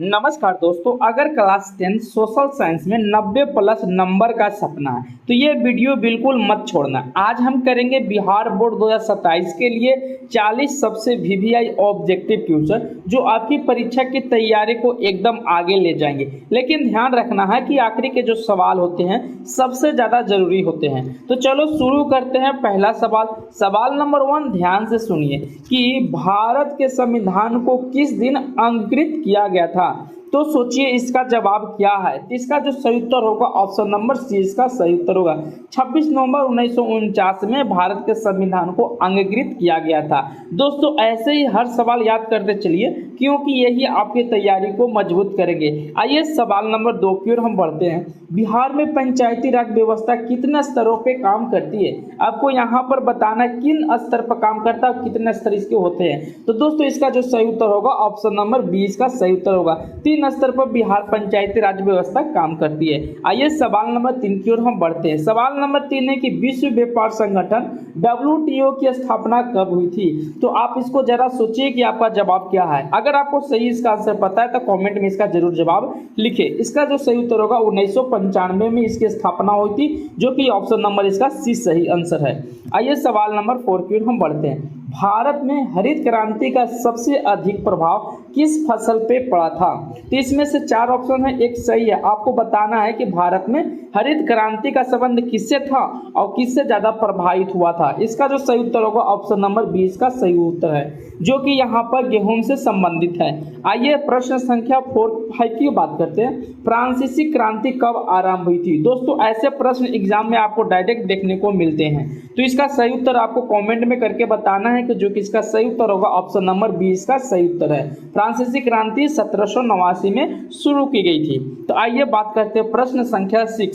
नमस्कार दोस्तों, अगर क्लास 10 सोशल साइंस में 90 प्लस नंबर का सपना है तो ये वीडियो बिल्कुल मत छोड़ना। आज हम करेंगे बिहार बोर्ड 2027 के लिए 40 सबसे वीवीआई ऑब्जेक्टिव क्वेश्चन जो आपकी परीक्षा की तैयारी को एकदम आगे ले जाएंगे। लेकिन ध्यान रखना है कि आखिरी के जो सवाल होते हैं सबसे ज़्यादा जरूरी होते हैं। तो चलो शुरू करते हैं। पहला सवाल नंबर 1 ध्यान से सुनिए कि भारत के संविधान को किस दिन अंकित किया गया था। तो सोचिए इसका जवाब क्या है। तो इसका जो सही उत्तर होगा ऑप्शन नंबर सी इसका सही उत्तर होगा। 26 नवंबर 1949 में भारत के संविधान को अंगीकृत किया गया था। दोस्तों ऐसे ही हर सवाल याद करते चलिए क्योंकि यही आपकी तैयारी को मजबूत करेंगे। आइए सवाल नंबर 2 की ओर हम बढ़ते हैं। बिहार में पंचायती राज व्यवस्था कितने स्तरों पे काम करती है। आपको यहाँ पर बताना है किन स्तर पर काम करता है और कितने स्तर इसके होते हैं। तो दोस्तों इसका जो सही उत्तर होगा ऑप्शन नंबर 20 का सही उत्तर होगा। 3 स्तर पर बिहार पंचायती राज व्यवस्था काम करती है। आइए सवाल नंबर 3 की ओर हम बढ़ते हैं। सवाल नंबर 3 है कि विश्व व्यापार संगठन WTO की स्थापना कब हुई थी। तो आप इसको जरा सोचिए कि आपका जवाब क्या है। अगर आपको सही इसका आंसर पता है तो कमेंट में इसका जरूर जवाब लिखे। इसका जो सही उत्तर होगा 1995 में इसकी स्थापना हुई थी, जो कि ऑप्शन नंबर इसका सी सही आंसर है। आइए सवाल नंबर 4 की ओर हम बढ़ते हैं। भारत में हरित क्रांति का सबसे अधिक प्रभाव किस फसल पे पड़ा था। तो इसमें से 4 ऑप्शन है, एक सही है। आपको बताना है कि भारत में हरित क्रांति का संबंध किससे था और किससे ज्यादा प्रभावित हुआ था। इसका जो सही उत्तर होगा ऑप्शन नंबर 20 का सही उत्तर है, जो कि यहाँ पर गेहूं से संबंधित है। आइए प्रश्न संख्या 4-5 की बात करते हैं। फ्रांसीसी क्रांति कब आरंभ हुई थी। दोस्तों ऐसे प्रश्न एग्जाम में आपको डायरेक्ट देखने को मिलते हैं। तो इसका सही उत्तर आपको कमेंट में करके बताना है कि जो कि इसका सही उत्तर होगा ऑप्शन नंबर 20 का सही उत्तर है। फ्रांसीसी क्रांति 1789 में शुरू की गई थी। तो आइए बात करते हैं प्रश्न संख्या 6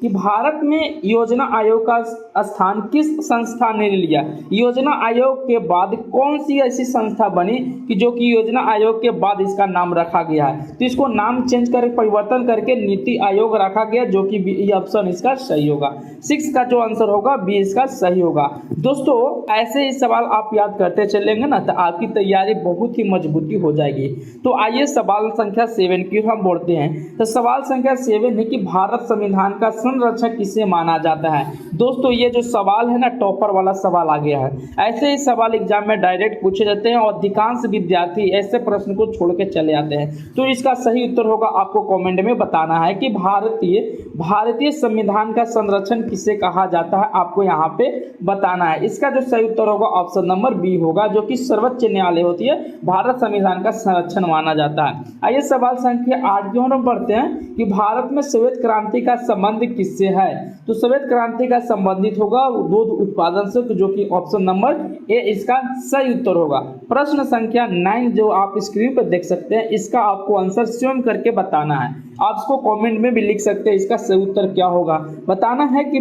कि भारत में योजना आयोग का स्थान किस संस्था ने लिया। योजना आयोग के बाद कौन सी ऐसी संस्था बनी कि जो कि योजना आयोग के बाद इसका नाम रखा गया है। तो इसको नाम चेंज कर परिवर्तन करके नीति आयोग रखा गया, जो कि ये ऑप्शन इसका सही होगा। 6 का जो आंसर होगा 20 का सही होगा। दोस्तों ऐसे ही सवाल आप याद करते चलेंगे ना तो आपकी तैयारी बहुत ही मजबूती हो जाएगी। तो आइए सवाल संख्या 7 की हम बढ़ते हैं। तो सवाल संख्या 7 है कि भारत संविधान का संरक्षक किसे माना जाता है। दोस्तों ये जो सवाल है ना टॉपर वाला सवाल आ गया है। ऐसे ही सवाल एग्जाम में डायरेक्ट पूछे जाते हैं और अधिकांश विद्यार्थी ऐसे प्रश्न को छोड़ के चले जाते हैं। तो इसका सही उत्तर होगा आपको कमेंट में बताना है कि भारतीय संविधान का संरक्षण किसे कहा जाता है। आपको यहाँ पे बताना है। इसका जो सही उत्तर होगा ऑप्शन नंबर बी होगा, जो कि सर्वोच्च न्यायालय होती है भारत संविधान का संरक्षण माना जाता है। आइए सवाल संख्या 8 की ओर बढ़ते हैं कि भारत में श्वेत क्रांति का संबंध किससे है। तो श्वेत क्रांति का संबंधित होगा दूध उत्पादन से, जो कि ऑप्शन नंबर ए इसका सही उत्तर होगा। प्रश्न संख्या 9 जो आप स्क्रीन पर देख सकते हैं, इसका आपको आंसर स्वयं करके बताना है। आप इसको कमेंट में भी लिख सकते हैं इसका सही उत्तर क्या होगा। बताना है कि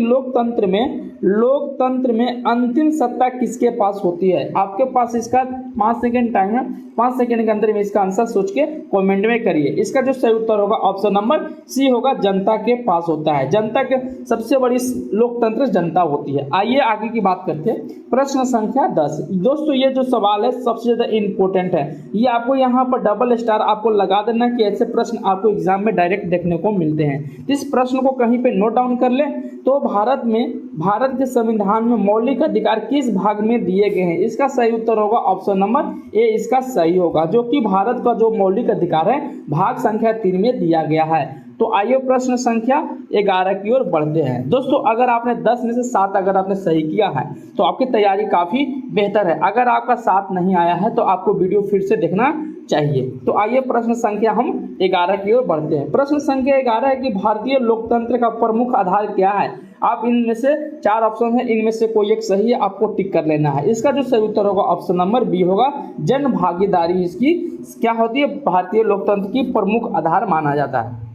लोकतंत्र में अंतिम सत्ता किसके पास होती है। आपके पास इसका 5 सेकंड टाइम है। 5 सेकंड के अंदर में इसका आंसर सोच के कमेंट में करिए। इसका जो सही उत्तर होगा ऑप्शन नंबर सी होगा, जनता के पास होता है। जनता के सबसे बड़ी लोकतंत्र जनता होती है। आइए आगे की बात करते हैं। प्रश्न संख्या 10। दोस्तों ये जो सवाल है सबसे ज्यादा इंपॉर्टेंट है। ये आपको यहाँ पर डबल स्टार आपको लगा देना कि ऐसे प्रश्न आपको एग्जाम में डायरेक्ट देखने को मिलते हैं। इस प्रश्न को कहीं पे नोट डाउन कर ले। तो भारत के संविधान में मौलिक अधिकार किस भाग में दिए गए हैं। इसका सही उत्तर होगा ऑप्शन नंबर ए इसका सही होगा, जो कि भारत का जो मौलिक अधिकार है भाग संख्या 3 में दिया गया है। तो आइए प्रश्न संख्या 11 की ओर बढ़ते हैं। दोस्तों अगर आपने 10 में से 7 अगर आपने सही किया है तो आपकी तैयारी काफ़ी बेहतर है। अगर आपका 7 नहीं आया है तो आपको वीडियो फिर से देखना चाहिए। तो आइए प्रश्न संख्या हम 11 की ओर बढ़ते हैं। प्रश्न संख्या 11 है कि भारतीय लोकतंत्र का प्रमुख आधार क्या है। आप इनमें से 4 ऑप्शन है, इनमें से कोई एक सही है, आपको टिक कर लेना है। इसका जो सही उत्तर होगा ऑप्शन नंबर बी होगा, जन भागीदारी इसकी क्या होती है, भारतीय लोकतंत्र की प्रमुख आधार माना जाता है।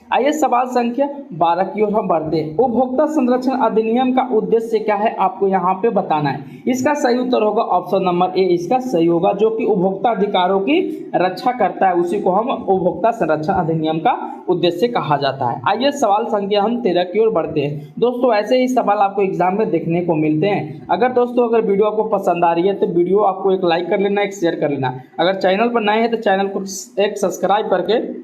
आइए सवाल संख्या 12 की ओर हम बढ़ते हैं। उपभोक्ता संरक्षण अधिनियम का उद्देश्य क्या है आपको यहाँ पे बताना है। इसका सही उत्तर होगा ऑप्शन नंबर ए, इसका सही होगा, जो कि उपभोक्ता अधिकारों की रक्षा करता है, उसी को हम उपभोक्ता संरक्षण अधिनियम का उद्देश्य कहा जाता है। आइए सवाल संख्या हम 13 की ओर बढ़ते हैं। दोस्तों ऐसे ही सवाल आपको एग्जाम में देखने को मिलते हैं। अगर दोस्तों अगर वीडियो आपको पसंद आ रही है तो वीडियो आपको एक लाइक कर लेना, एक शेयर कर लेना। अगर चैनल पर नए हैं तो चैनल को एक सब्सक्राइब करके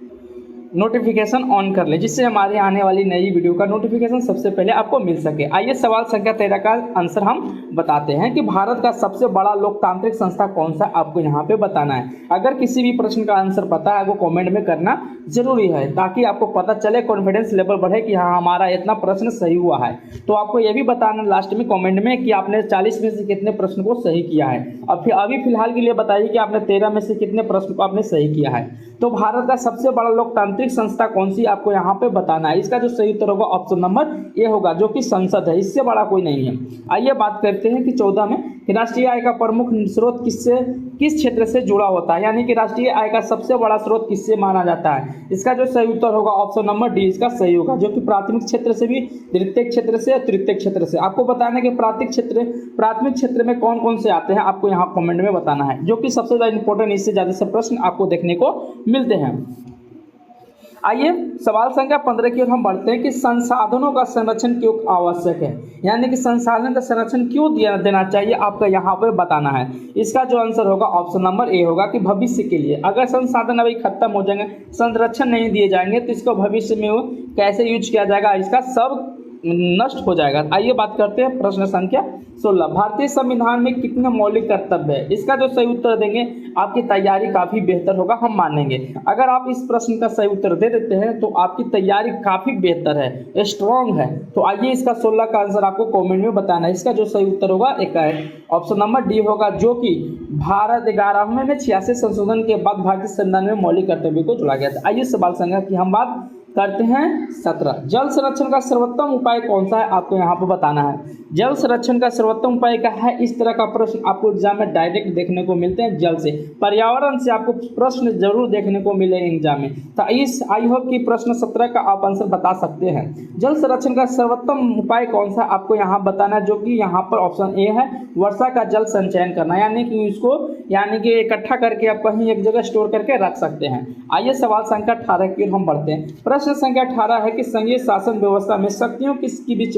नोटिफिकेशन ऑन कर ले, जिससे हमारे आने वाली नई वीडियो का नोटिफिकेशन सबसे पहले आपको मिल सके। आइए सवाल संख्या 13 का आंसर हम बताते हैं कि भारत का सबसे बड़ा लोकतांत्रिक संस्था कौन सा, आपको यहाँ पे बताना है। अगर किसी भी प्रश्न का आंसर पता है वो कमेंट में करना जरूरी है, ताकि आपको पता चले, कॉन्फिडेंस लेवल बढ़े कि हाँ हमारा इतना प्रश्न सही हुआ है। तो आपको ये भी बताना लास्ट में कॉमेंट में कि आपने 40 में से कितने प्रश्न को सही किया है। और फिर अभी फिलहाल के लिए बताइए कि आपने 13 में से कितने प्रश्न को आपने सही किया है। तो भारत का सबसे बड़ा लोकतांत्रिक संस्था कौन सी, आपको यहाँ पे बताना है। इसका जो सही उत्तर होगा ऑप्शन नंबर ए होगा, जो कि संसद है, इससे बड़ा कोई नहीं है। आइए बात करते हैं कि 14 में कि राष्ट्रीय आय का प्रमुख स्रोत किस क्षेत्र से जुड़ा होता है, यानी कि राष्ट्रीय आय का सबसे बड़ा स्रोत किससे माना जाता है। इसका जो सही उत्तर होगा ऑप्शन नंबर डी, इसका सही होगा, जो कि प्राथमिक क्षेत्र से भी, द्वितीयक क्षेत्र से, तृतीयक क्षेत्र से। आपको बताना है कि प्राथमिक क्षेत्र में कौन कौन से आते हैं, आपको यहाँ कमेंट में बताना है, जो कि सबसे ज्यादा इंपॉर्टेंट, इससे ज्यादा से प्रश्न आपको देखने को मिलते हैं। आइए सवाल संख्या 15 की ओर हम बढ़ते हैं कि संसाधनों का संरक्षण क्यों आवश्यक है, यानी कि संसाधन का संरक्षण क्यों देना चाहिए, आपका यहाँ पर बताना है। इसका जो आंसर होगा ऑप्शन नंबर ए होगा कि भविष्य के लिए। अगर संसाधन अभी खत्म हो जाएंगे, संरक्षण नहीं दिए जाएंगे, तो इसको भविष्य में कैसे यूज किया जाएगा, इसका सब नष्ट हो जाएगा। आइए बात करते हैं प्रश्न संख्या 16। भारतीय संविधान में कितने मौलिक कर्तव्य है। इसका जो सही उत्तर देंगे आपकी तैयारी काफी बेहतर होगा, हम मानेंगे। अगर आप इस प्रश्न का सही उत्तर दे देते हैं तो आपकी तैयारी काफी बेहतर है, स्ट्रॉन्ग है। तो आइए इसका 16 का आंसर आपको कमेंट में बताना है। इसका जो सही उत्तर होगा एक ऑप्शन नंबर डी होगा, जो कि भारत 11वें में 86 संशोधन के बाद भारतीय संविधान में मौलिक कर्तव्य को जोड़ा गया था। आइए सवाल संख्या की हम बात करते हैं 17। जल संरक्षण का सर्वोत्तम उपाय कौन सा है, आपको यहाँ पर बताना है। जल संरक्षण का सर्वोत्तम उपाय क्या है, इस तरह का प्रश्न आपको एग्जाम में डायरेक्ट देखने को मिलते हैं। जल से, पर्यावरण से आपको प्रश्न जरूर देखने को मिले एग्जाम में। तो इस आई होप कि प्रश्न 17 का आप आंसर बता सकते हैं। जल संरक्षण का सर्वोत्तम उपाय कौन सा, आपको यहाँ बताना है, जो कि यहाँ पर ऑप्शन ए है, वर्षा का जल संचयन करना, यानी कि इसको इकट्ठा करके आप कहीं एक जगह स्टोर करके रख सकते हैं। आइए सवाल संख्या 18 की ओर हम बढ़ते हैं। प्रश्न संख्या 18 है कि संघीय शासन व्यवस्था में शक्तियों किसके बीच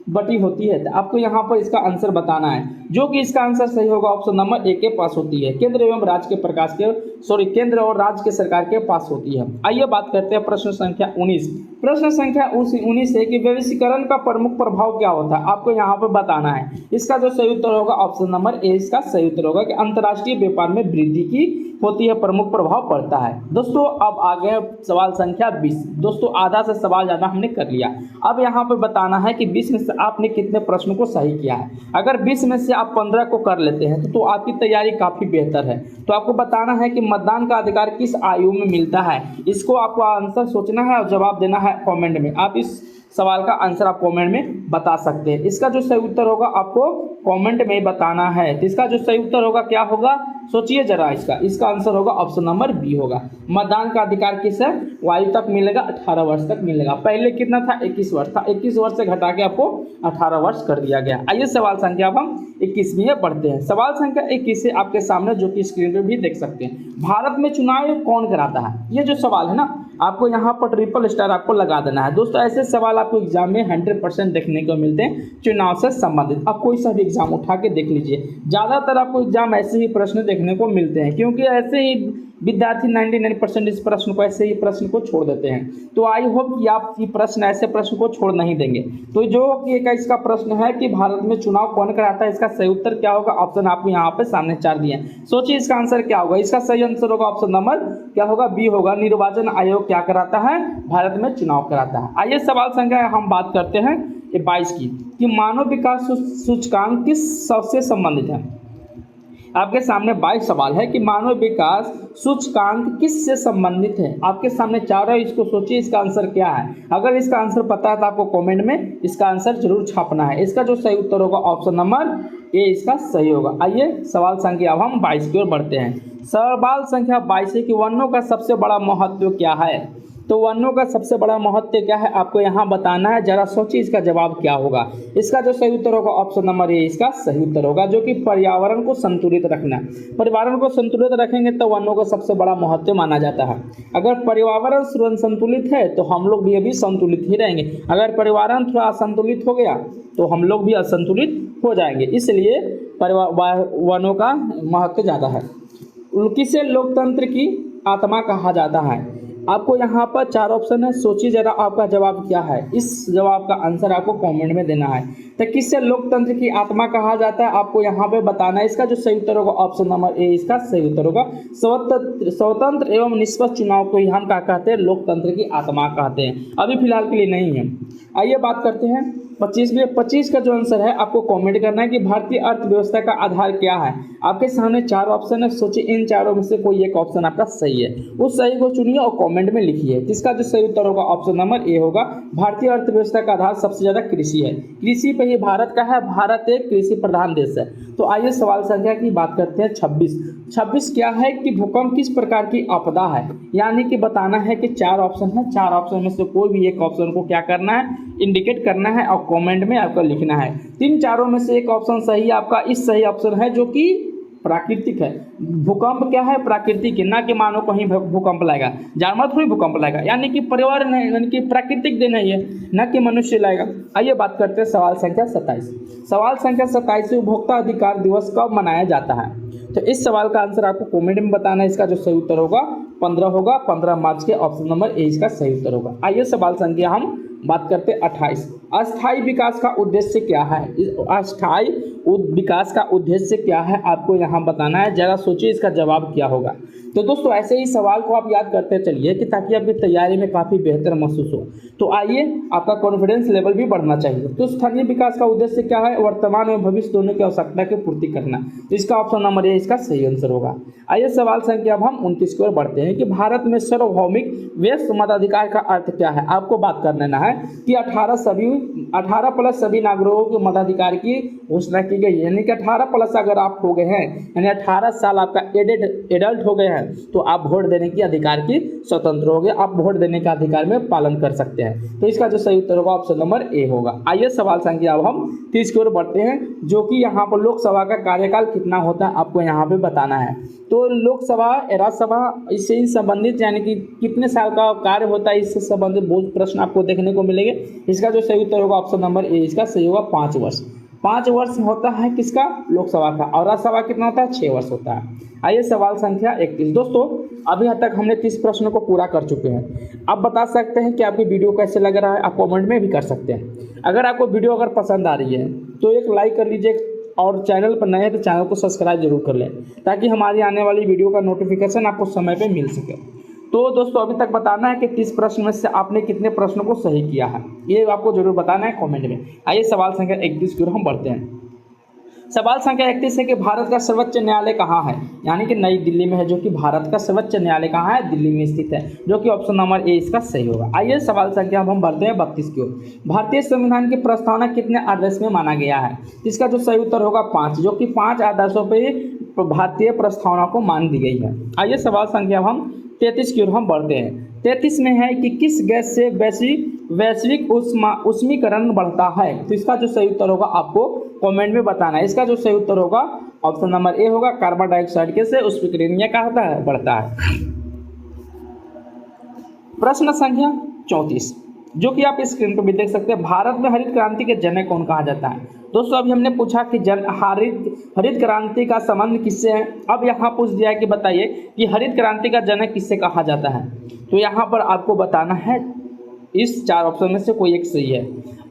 बटी होती है। तो आपको यहाँ पर इसका आंसर बताना है, जो कि इसका आंसर सही होगा ऑप्शन नंबर ए के पास होती है। केंद्र और राज्य के सरकार के पास होती है। आइए बात करते हैं प्रश्न संख्या 19। प्रश्न संख्या 19 है कि वैश्वीकरण का प्रमुख प्रभाव क्या होता है, आपको यहाँ पर बताना है। इसका जो सही उत्तर होगा ऑप्शन नंबर ए, इसका सही उत्तर होगा कि अंतर्राष्ट्रीय व्यापार में वृद्धि की होती है, प्रमुख प्रभाव पड़ता है। दोस्तों अब आ गए सवाल संख्या 20। दोस्तों आधा से सवाल ज़्यादा हमने कर लिया। अब यहाँ पर बताना है कि 20 में से आपने कितने प्रश्न को सही किया है। अगर 20 में से आप 15 को कर लेते हैं तो आपकी तैयारी काफ़ी बेहतर है। तो आपको बताना है कि मतदान का अधिकार किस आयु में मिलता है। इसको आपको आंसर सोचना है और जवाब देना है कमेंट में। आप इस सवाल का आंसर आप कमेंट में बता सकते हैं। इसका जो सही उत्तर होगा आपको कमेंट में बताना है। तो इसका जो सही उत्तर होगा क्या होगा, सोचिए जरा। इसका आंसर होगा ऑप्शन नंबर बी होगा। मतदान का अधिकार किस है, आयु तक मिलेगा, 18 वर्ष तक मिलेगा। पहले कितना था, 21 वर्ष था, 21 वर्ष से घटा के आपको 18 वर्ष कर दिया गया। आइए सवाल संख्या अब हम 21 में पढ़ते हैं। सवाल संख्या 21 से आपके सामने, जो कि स्क्रीन पे भी देख सकते हैं। भारत में चुनाव कौन कराता है, ये जो सवाल है ना, आपको यहाँ पर ट्रिपल स्टार आपको लगा देना है। दोस्तों ऐसे सवाल आपको एग्जाम में 100% देखने को मिलते हैं चुनाव से संबंधित। आप कोई सा भी एग्जाम उठा के देख लीजिए, ज़्यादातर आपको एग्जाम ऐसे ही प्रश्न देखने को मिलते हैं, क्योंकि ऐसे ही विद्यार्थी 99% इस प्रश्न को, ऐसे ही प्रश्न को छोड़ देते हैं। तो आई होप कि आप ये प्रश्न, ऐसे प्रश्न को छोड़ नहीं देंगे। तो जो कि इसका प्रश्न है कि भारत में चुनाव कौन कराता है, इसका सही उत्तर क्या होगा, ऑप्शन आपको यहाँ पे सामने 4 दिए हैं। सोचिए इसका आंसर क्या होगा। इसका सही आंसर होगा ऑप्शन नंबर क्या होगा, बी होगा। निर्वाचन आयोग क्या कराता है, भारत में चुनाव कराता है। आइए सवाल संख्या हम बात करते हैं 22 की, कि मानव विकास सूचकांक किस से संबंधित है। आपके सामने 22 सवाल है कि मानव विकास सूचकांक किस से संबंधित है। आपके सामने 4 है, इसको सोचिए इसका आंसर क्या है। अगर इसका आंसर पता है तो आपको कमेंट में इसका आंसर जरूर छापना है। इसका जो सही उत्तर होगा ऑप्शन नंबर ए, इसका सही होगा। आइए सवाल संख्या अब हम 22 की ओर बढ़ते हैं। सवाल संख्या 22 है कि वनों का सबसे बड़ा महत्व क्या है। तो वनों का सबसे बड़ा महत्व क्या है आपको यहाँ बताना है। जरा सोचिए इसका जवाब क्या होगा। इसका जो सही उत्तर होगा ऑप्शन नंबर ए इसका सही उत्तर होगा, जो कि पर्यावरण को संतुलित रखना। पर्यावरण को संतुलित रखेंगे तो वनों का सबसे बड़ा महत्व माना जाता है। अगर पर्यावरण संतुलित है तो हम लोग भी अभी संतुलित ही रहेंगे। अगर पर्यावरण थोड़ा असंतुलित हो गया तो हम लोग भी असंतुलित हो जाएंगे, इसलिए वनों का महत्व ज़्यादा है। किसे लोकतंत्र की आत्मा कहा जाता है? आपको यहाँ पर 4 ऑप्शन है, सोचिए जरा आपका जवाब क्या है। इस जवाब का आंसर आपको कमेंट में देना है। तो किससे लोकतंत्र की आत्मा कहा जाता है आपको यहाँ पे बताना है। इसका जो सही उत्तर होगा ऑप्शन नंबर ए इसका सही उत्तर होगा। स्वतंत्र एवं निष्पक्ष चुनाव को ही हम क्या कहते हैं? लोकतंत्र की आत्मा कहते हैं। अभी फिलहाल के लिए नहीं है। आइए बात करते हैं 25 का जो आंसर है आपको कमेंट करना है कि भारतीय अर्थव्यवस्था का आधार क्या है। आपके सामने 4 ऑप्शन है, सोचिए इन चारों में से कोई एक ऑप्शन आपका सही है, उस सही को चुनिए और कमेंट में लिखिए। इसका जो सही उत्तर होगा ऑप्शन नंबर ए होगा। भारतीय अर्थव्यवस्था का आधार सबसे ज़्यादा कृषि है। कृषि पे ही भारत का है, भारत एक कृषि प्रधान देश है। तो आइए सवाल संख्या की बात करते हैं 26 क्या है कि भूकंप किस प्रकार की आपदा है, यानी कि बताना है कि 4 ऑप्शन है, 4 ऑप्शन में से कोई भी एक ऑप्शन को क्या करना है? इंडिकेट करना है और कमेंट में आपको लिखना है। 3 चारों में से एक ऑप्शन सही आपका इस सही ऑप्शन है जो कि प्राकृतिक है। भूकंप क्या है? प्राकृतिक है, ना कि मानो कहीं भूकंप लाएगा, जानवर थोड़ी भूकंप लाएगा, यानी कि पर्यावरण है, यानी कि प्राकृतिक देन है ये, ना कि मनुष्य लाएगा। आइए बात करते हैं सवाल संख्या 27। सवाल संख्या 27 उपभोक्ता अधिकार दिवस कब मनाया जाता है? तो इस सवाल का आंसर आपको कमेंट में बताना है। इसका जो सही उत्तर होगा 15 होगा, 15 मार्च के ऑप्शन नंबर ए इसका सही उत्तर होगा। आइए सवाल संख्या हम बात करते हैं 28। अस्थायी विकास का उद्देश्य क्या है? अस्थायी विकास का उद्देश्य क्या है आपको यहाँ बताना है। जरा सोचिए इसका जवाब क्या होगा। तो दोस्तों ऐसे ही सवाल को आप याद करते चलिए कि ताकि आपकी तैयारी में काफ़ी बेहतर महसूस हो। तो आइए आपका कॉन्फिडेंस लेवल भी बढ़ना चाहिए। तो स्थानीय विकास का उद्देश्य क्या है? वर्तमान और भविष्य दोनों की आवश्यकता की पूर्ति करना। तो इसका ऑप्शन नंबर ए इसका सही आंसर होगा। आइए सवाल संख्या अब हम 29 की ओर बढ़ते हैं कि भारत में सार्वभौमिक व्यस्त मताधिकार का अर्थ क्या है। आपको बात कर लेना है कि 18 प्लस सभी नागरिकों के मताधिकार की घोषणा की गई है, यानी कि 18 प्लस अगर आप हो गए हैं, यानी 18 साल आपका एडल्ट हो गए हैं, तो आप वोट देने की अधिकार की स्वतंत्र हो गए, आप वोट देने का अधिकार में पालन कर सकते हैं। तो इसका जो सही उत्तर होगा ऑप्शन नंबर ए होगा। आइए सवाल संख्या अब हम 30 की ओर बढ़ते हैं, जो कि यहाँ पर लोकसभा का कार्यकाल कितना होता है आपको यहाँ पे बताना है। तो लोकसभा राज्यसभा इससे संबंधित यानी कि कितने साल का कार्य होता है, इससे संबंधित बहुत प्रश्न आपको देखने को मिलेंगे। इसका जो सही उत्तर होगा ऑप्शन नंबर ए इसका सही होगा 5 वर्ष। 5 वर्ष होता है किसका? लोकसभा का। और राज्यसभा कितना होता है? 6 वर्ष होता है। आइए सवाल संख्या 31। दोस्तों अभी तक हमने 30 प्रश्नों को पूरा कर चुके हैं। आप बता सकते हैं कि आपकी वीडियो कैसे लग रहा है, आप कमेंट में भी कर सकते हैं। अगर आपको वीडियो अगर पसंद आ रही है तो एक लाइक कर लीजिए, और चैनल पर नए हैं तो चैनल को सब्सक्राइब जरूर कर लें, ताकि हमारी आने वाली वीडियो का नोटिफिकेशन आपको समय पे मिल सके। तो दोस्तों अभी तक बताना है कि 30 प्रश्न में से आपने कितने प्रश्नों को सही किया है, ये आपको जरूर बताना है कमेंट में। आइए सवाल संख्या 31 की ओर हम बढ़ते हैं। सवाल संख्या 31 है कि भारत का सर्वोच्च न्यायालय कहाँ है, यानी कि नई दिल्ली में है, जो कि भारत का सर्वोच्च न्यायालय कहाँ है? दिल्ली में स्थित है, जो कि ऑप्शन नंबर ए इसका सही होगा। आइए सवाल संख्या अब हम बढ़ते हैं 32 की ओर। भारतीय संविधान की प्रस्तावना कितने आदर्श में माना गया है? इसका जो सही उत्तर होगा 5, जो कि 5 आदर्शों पर भारतीय प्रस्तावना को मान दी गई है। आइए सवाल संख्या अब हम 33 की ओर हम बढ़ते हैं। 33 में है कि किस गैस से वैश्विक उष्मीकरण बढ़ता है? तो इसका जो सही उत्तर होगा आपको कमेंट में बताना है। इसका जो सही उत्तर होगा ऑप्शन नंबर ए होगा, कार्बन डाइऑक्साइड के से उष्मीकरण क्या होता है? बढ़ता है। प्रश्न संख्या 34, जो कि आप स्क्रीन पर भी देख सकते हैं। भारत में हरित क्रांति के जनक कौन कहा जाता है? दोस्तों अभी हमने पूछा कि हरित क्रांति का संबंध किससे है। अब यहाँ पूछ दिया है कि बताइए कि हरित क्रांति का जनक किससे कहा जाता है। तो यहाँ पर आपको बताना है इस 4 ऑप्शन में से कोई एक सही है।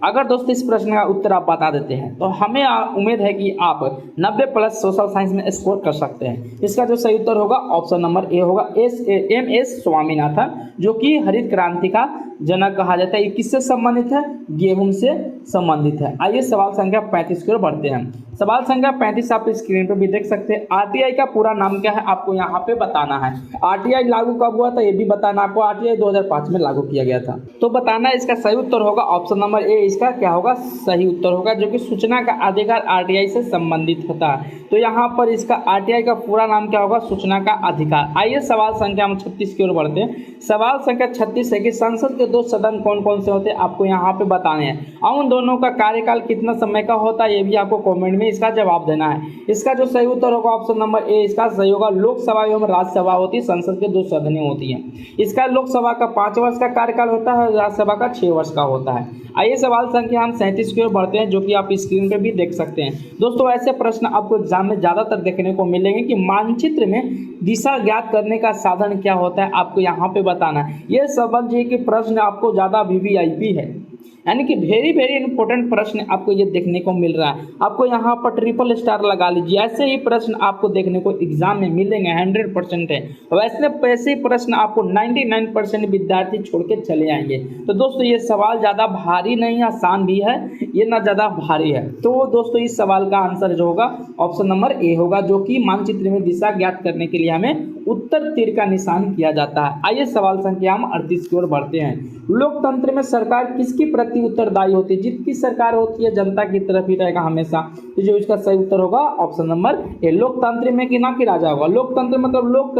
अगर दोस्तों इस प्रश्न का उत्तर आप बता देते हैं तो हमें उम्मीद है कि आप 90 प्लस सोशल साइंस में स्कोर कर सकते हैं। इसका जो सही उत्तर होगा ऑप्शन नंबर ए होगा, MS स्वामीनाथन, जो कि हरित क्रांति का जनक कहा जाता है। ये किससे संबंधित है? गेहूं से संबंधित है। आइए सवाल संख्या 35 की ओर बढ़ते हैं। सवाल संख्या 35 आप स्क्रीन पर भी देख सकते हैं। RTI का पूरा नाम क्या है आपको यहाँ पे बताना है। RTI लागू कब हुआ था ये भी बताना आपको। RTI 2005 में लागू किया गया था। तो बताना है इसका सही उत्तर होगा ऑप्शन नंबर ए इसका क्या होगा, सही उत्तर होगा, जो कि सूचना का अधिकार आरटीआई से संबंधित होता है। तो यहाँ पर इसका आरटीआई का पूरा नाम क्या होगा, सूचना का अधिकार। आइए सवाल संख्या हम 36 की ओर बढ़ते हैं। सवाल संख्या 36 है कि संसद के 2 सदन कौन कौन से होते हैं, आपको यहाँ पे बताने हैं। और उन दोनों का कार्यकाल कितना समय का होता है, ये भी आपको कमेंट में इसका जवाब देना है। इसका जो सही उत्तर होगा ऑप्शन नंबर ए इसका सही होगा। लोकसभा एवं राज्यसभा होती है, संसद के 2 सदनें होती हैं। इसका लोकसभा का 5 वर्ष का कार्यकाल होता है, राज्यसभा का 6 वर्ष का होता है। आइए सवाल संख्या हम 37 की ओर बढ़ते हैं, जो कि आप स्क्रीन पे भी देख सकते हैं। दोस्तों ऐसे प्रश्न आपको एग्जाम में ज़्यादातर देखने को मिलेंगे कि मानचित्र में दिशा ज्ञात करने का साधन क्या होता है, आपको यहाँ पे बताना है। ये समझिए कि प्रश्न आपको ज़्यादा वीवीआईपी है, यानी कि वेरी वेरी इंपॉर्टेंट प्रश्न आपको ये देखने को मिल रहा है। आपको यहाँ पर ट्रिपल स्टार लगा लीजिए, ऐसे ही प्रश्न आपको देखने को एग्जाम में मिलेंगे, 100% है। वैसे ही प्रश्न आपको 99% विद्यार्थी छोड़ के चले आएंगे। तो दोस्तों ये सवाल ज़्यादा भारी नहीं, आसान भी है, ये ना ज़्यादा भारी है। तो दोस्तों इस सवाल का आंसर जो होगा ऑप्शन नंबर ए होगा, जो कि मानचित्र में दिशा ज्ञात करने के लिए हमें उत्तर तीर का निशान किया जाता है। आइए सवाल संख्या हम 38 की ओर बढ़ते हैं। लोकतंत्र में सरकार किसकी प्रति उत्तरदायी होती है, जिसकी सरकार होती है जनता की तरफ ही रहेगा हमेशा। तो जो इसका सही उत्तर होगा ऑप्शन नंबर ए, लोकतंत्र में कि ना कि राजा होगा। लोकतंत्र मतलब लोक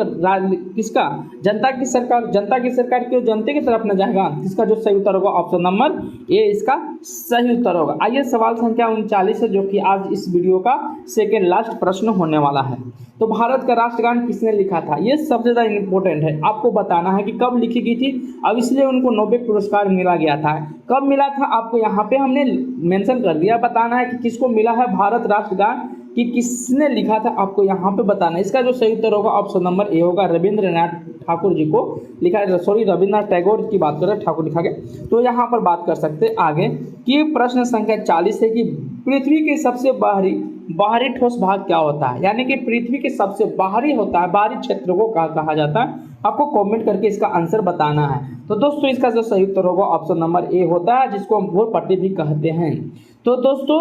किसका, जनता की सरकार, जनता की सरकार क्यों जनता की तरफ न जाएगा। इसका जो सही उत्तर होगा ऑप्शन नंबर ए इसका सही उत्तर होगा। आइए सवाल संख्या 39 है, जो कि आज इस वीडियो का सेकेंड लास्ट प्रश्न होने वाला है। तो भारत का राष्ट्रगान किसने लिखा था, ये सबसे ज़्यादा इंपॉर्टेंट है। आपको बताना है कि कब लिखी गई थी, अब इसलिए उनको नोबेल पुरस्कार मिला गया था। कब मिला था आपको यहाँ पे हमने मेंशन कर दिया। बताना है कि किसको मिला है भारत राष्ट्रगान, कि किसने लिखा था, आपको यहाँ पे बताना है। इसका जो सही उत्तर होगा ऑप्शन नंबर ए होगा, रविंद्रनाथ ठाकुर जी को लिखा है। सॉरी, रविंद्रनाथ टैगोर की बात करें, ठाकुर लिखा गया। तो यहाँ पर बात कर सकते हैं आगे कि प्रश्न संख्या 40 है कि पृथ्वी के सबसे बाहरी ठोस भाग क्या होता है, यानी कि पृथ्वी के सबसे बाहरी होता है, बाहरी क्षेत्र को कहा जाता है। आपको कमेंट करके इसका आंसर बताना है। तो दोस्तों इसका जो सही उत्तर होगा ऑप्शन नंबर ए होता है, जिसको हम ध्रुव पट्टी भी कहते हैं। तो दोस्तों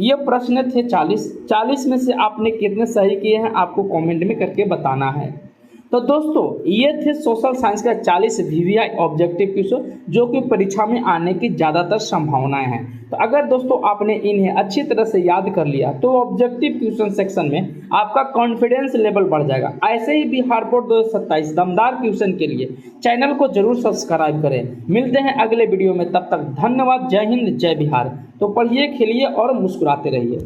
ये प्रश्न थे 40 में से आपने कितने सही किए हैं, आपको कमेंट में करके बताना है। तो दोस्तों ये थे सोशल साइंस का 40 वीवीआई ऑब्जेक्टिव क्वेश्चन, जो कि परीक्षा में आने की ज़्यादातर संभावनाएं हैं। तो अगर दोस्तों आपने इन्हें अच्छी तरह से याद कर लिया तो ऑब्जेक्टिव क्वेश्चन सेक्शन में आपका कॉन्फिडेंस लेवल बढ़ जाएगा। ऐसे ही बिहार बोर्ड 2027 दमदार क्वेश्चन के लिए चैनल को जरूर सब्सक्राइब करें। मिलते हैं अगले वीडियो में, तब तक धन्यवाद। जय हिंद, जय बिहार। तो पढ़िए, खेलिए और मुस्कुराते रहिए।